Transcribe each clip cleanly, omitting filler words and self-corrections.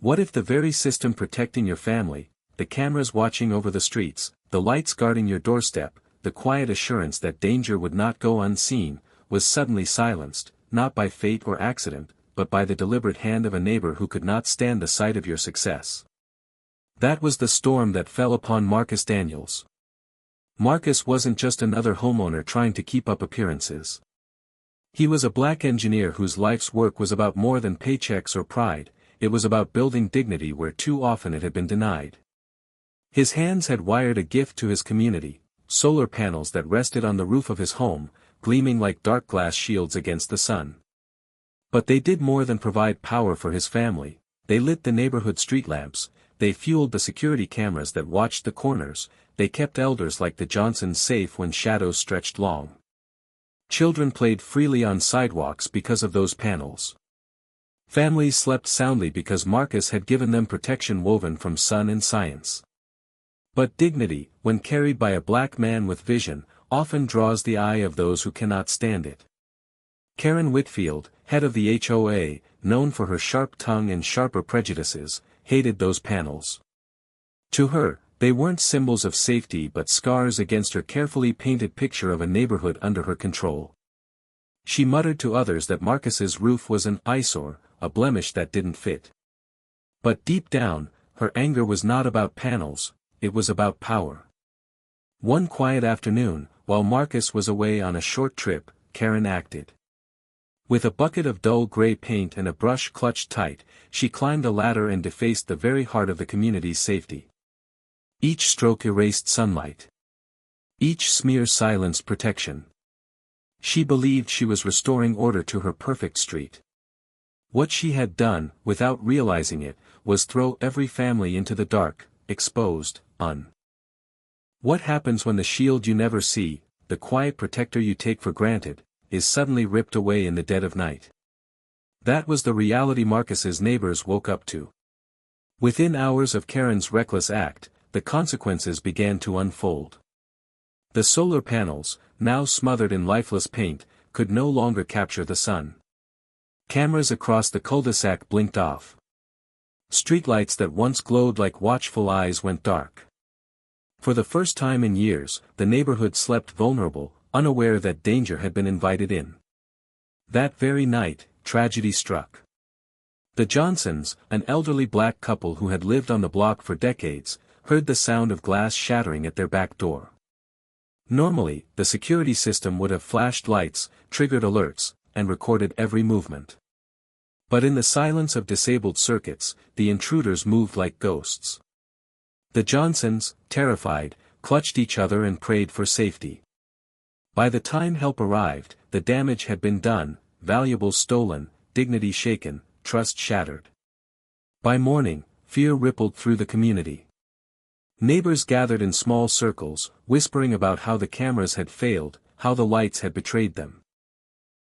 What if the very system protecting your family, the cameras watching over the streets, the lights guarding your doorstep, the quiet assurance that danger would not go unseen, was suddenly silenced, not by fate or accident, but by the deliberate hand of a neighbor who could not stand the sight of your success? That was the storm that fell upon Marcus Daniels. Marcus wasn't just another homeowner trying to keep up appearances. He was a black engineer whose life's work was about more than paychecks or pride. It was about building dignity where too often it had been denied. His hands had wired a gift to his community, solar panels that rested on the roof of his home, gleaming like dark glass shields against the sun. But they did more than provide power for his family. They lit the neighborhood street lamps, they fueled the security cameras that watched the corners, they kept elders like the Johnsons safe when shadows stretched long. Children played freely on sidewalks because of those panels. Families slept soundly because Marcus had given them protection woven from sun and science. But dignity, when carried by a black man with vision, often draws the eye of those who cannot stand it. Karen Whitfield, head of the HOA, known for her sharp tongue and sharper prejudices, hated those panels. To her, they weren't symbols of safety but scars against her carefully painted picture of a neighborhood under her control. She muttered to others that Marcus's roof was an eyesore, a blemish that didn't fit. But deep down, her anger was not about panels, it was about power. One quiet afternoon, while Marcus was away on a short trip, Karen acted. With a bucket of dull gray paint and a brush clutched tight, she climbed a ladder and defaced the very heart of the community's safety. Each stroke erased sunlight. Each smear silenced protection. She believed she was restoring order to her perfect street. What she had done, without realizing it, was throw every family into the dark, exposed, What happens when the shield you never see, the quiet protector you take for granted, is suddenly ripped away in the dead of night? That was the reality Marcus's neighbors woke up to. Within hours of Karen's reckless act, the consequences began to unfold. The solar panels, now smothered in lifeless paint, could no longer capture the sun. Cameras across the cul-de-sac blinked off. Streetlights that once glowed like watchful eyes went dark. For the first time in years, the neighborhood slept vulnerable, unaware that danger had been invited in. That very night, tragedy struck. The Johnsons, an elderly black couple who had lived on the block for decades, heard the sound of glass shattering at their back door. Normally, the security system would have flashed lights, triggered alerts, and recorded every movement. But in the silence of disabled circuits, the intruders moved like ghosts. The Johnsons, terrified, clutched each other and prayed for safety. By the time help arrived, the damage had been done, valuables stolen, dignity shaken, trust shattered. By morning, fear rippled through the community. Neighbors gathered in small circles, whispering about how the cameras had failed, how the lights had betrayed them.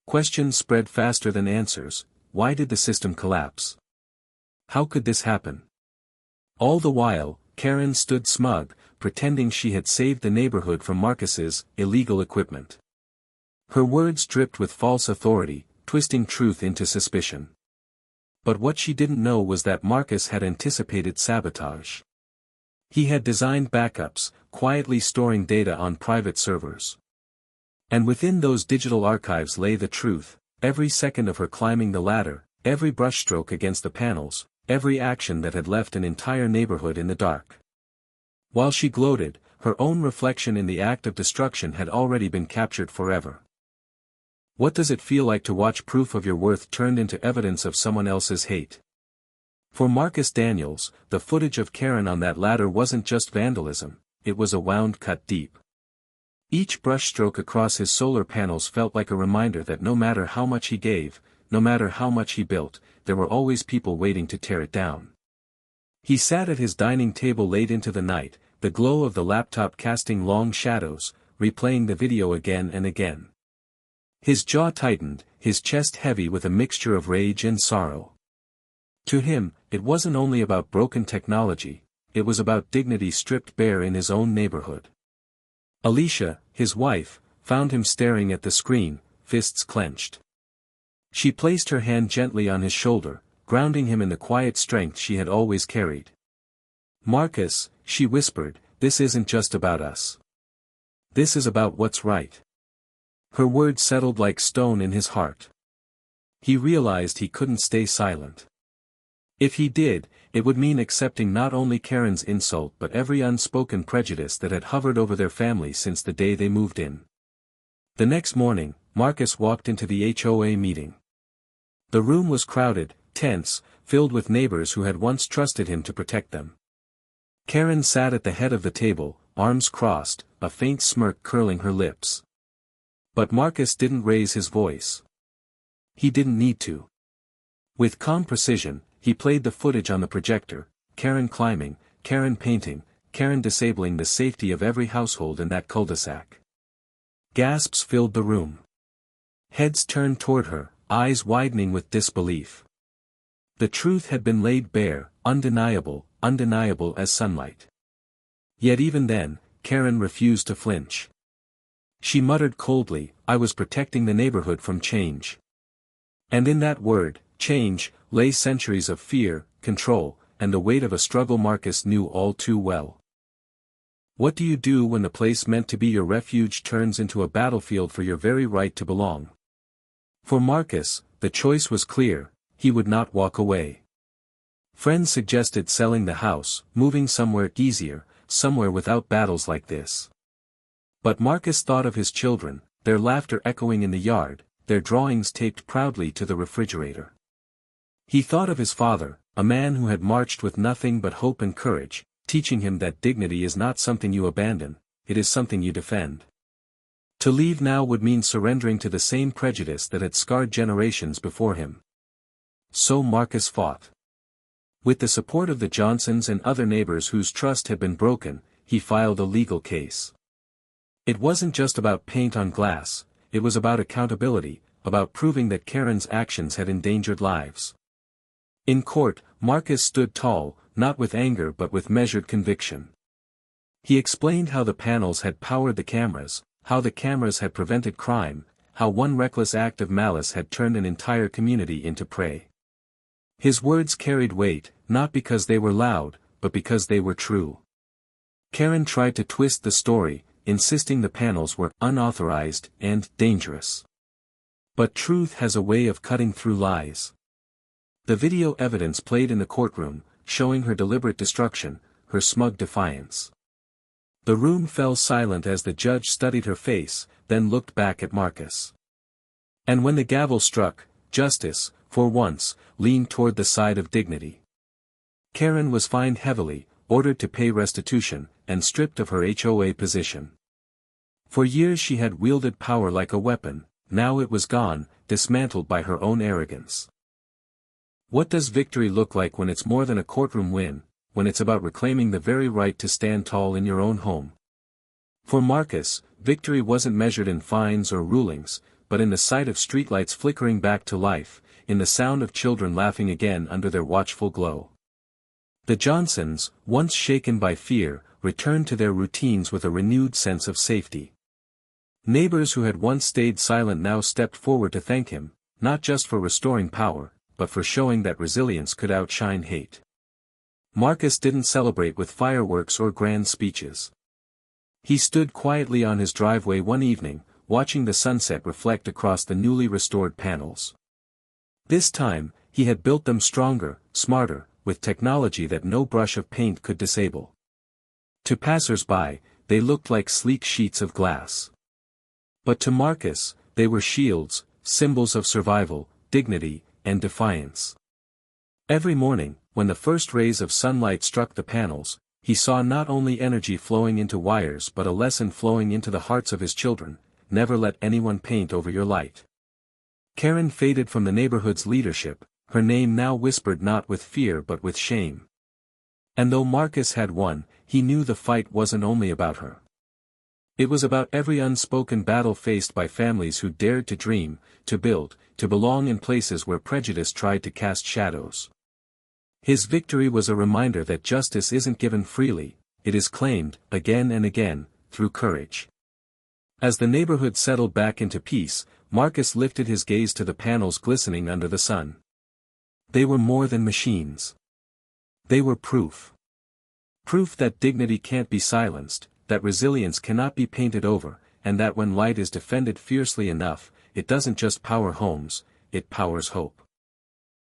Questions spread faster than answers. Why did the system collapse? How could this happen? All the while, Karen stood smug, pretending she had saved the neighborhood from Marcus's illegal equipment. Her words dripped with false authority, twisting truth into suspicion. But what she didn't know was that Marcus had anticipated sabotage. He had designed backups, quietly storing data on private servers. And within those digital archives lay the truth. Every second of her climbing the ladder, every brushstroke against the panels, every action that had left an entire neighborhood in the dark. While she gloated, her own reflection in the act of destruction had already been captured forever. What does it feel like to watch proof of your worth turned into evidence of someone else's hate? For Marcus Daniels, the footage of Karen on that ladder wasn't just vandalism, it was a wound cut deep. Each brushstroke across his solar panels felt like a reminder that no matter how much he gave, no matter how much he built, there were always people waiting to tear it down. He sat at his dining table late into the night, the glow of the laptop casting long shadows, replaying the video again and again. His jaw tightened, his chest heavy with a mixture of rage and sorrow. To him, it wasn't only about broken technology, it was about dignity stripped bare in his own neighborhood. Alicia, his wife, found him staring at the screen, fists clenched. She placed her hand gently on his shoulder, grounding him in the quiet strength she had always carried. "Marcus," she whispered, "this isn't just about us. This is about what's right." Her words settled like stone in his heart. He realized he couldn't stay silent. If he did, it would mean accepting not only Karen's insult but every unspoken prejudice that had hovered over their family since the day they moved in. The next morning, Marcus walked into the HOA meeting. The room was crowded, tense, filled with neighbors who had once trusted him to protect them. Karen sat at the head of the table, arms crossed, a faint smirk curling her lips. But Marcus didn't raise his voice. He didn't need to. With calm precision, he played the footage on the projector: Karen climbing, Karen painting, Karen disabling the safety of every household in that cul-de-sac. Gasps filled the room. Heads turned toward her, eyes widening with disbelief. The truth had been laid bare, undeniable as sunlight. Yet even then, Karen refused to flinch. She muttered coldly, "I was protecting the neighborhood from change." And in that word, change, lay centuries of fear, control, and the weight of a struggle Marcus knew all too well. What do you do when the place meant to be your refuge turns into a battlefield for your very right to belong? For Marcus, the choice was clear: he would not walk away. Friends suggested selling the house, moving somewhere easier, somewhere without battles like this. But Marcus thought of his children, their laughter echoing in the yard, their drawings taped proudly to the refrigerator. He thought of his father, a man who had marched with nothing but hope and courage, teaching him that dignity is not something you abandon, it is something you defend. To leave now would mean surrendering to the same prejudice that had scarred generations before him. So Marcus fought. With the support of the Johnsons and other neighbors whose trust had been broken, he filed a legal case. It wasn't just about paint on glass, it was about accountability, about proving that Karen's actions had endangered lives. In court, Marcus stood tall, not with anger but with measured conviction. He explained how the panels had powered the cameras, how the cameras had prevented crime, how one reckless act of malice had turned an entire community into prey. His words carried weight, not because they were loud, but because they were true. Karen tried to twist the story, insisting the panels were unauthorized and dangerous. But truth has a way of cutting through lies. The video evidence played in the courtroom, showing her deliberate destruction, her smug defiance. The room fell silent as the judge studied her face, then looked back at Marcus. And when the gavel struck, justice, for once, leaned toward the side of dignity. Karen was fined heavily, ordered to pay restitution, and stripped of her HOA position. For years she had wielded power like a weapon, now it was gone, dismantled by her own arrogance. What does victory look like when it's more than a courtroom win, when it's about reclaiming the very right to stand tall in your own home? For Marcus, victory wasn't measured in fines or rulings, but in the sight of streetlights flickering back to life, in the sound of children laughing again under their watchful glow. The Johnsons, once shaken by fear, returned to their routines with a renewed sense of safety. Neighbors who had once stayed silent now stepped forward to thank him, not just for restoring power, but for showing that resilience could outshine hate. Marcus didn't celebrate with fireworks or grand speeches. He stood quietly on his driveway one evening, watching the sunset reflect across the newly restored panels. This time, he had built them stronger, smarter, with technology that no brush of paint could disable. To passers-by, they looked like sleek sheets of glass. But to Marcus, they were shields, symbols of survival, dignity, and defiance. Every morning, when the first rays of sunlight struck the panels, he saw not only energy flowing into wires but a lesson flowing into the hearts of his children: never let anyone paint over your light. Karen faded from the neighborhood's leadership, her name now whispered not with fear but with shame. And though Marcus had won, he knew the fight wasn't only about her. It was about every unspoken battle faced by families who dared to dream, to build, to belong in places where prejudice tried to cast shadows. His victory was a reminder that justice isn't given freely, it is claimed, again and again, through courage. As the neighborhood settled back into peace, Marcus lifted his gaze to the panels glistening under the sun. They were more than machines. They were proof. Proof that dignity can't be silenced, that resilience cannot be painted over, and that when light is defended fiercely enough, it doesn't just power homes, it powers hope.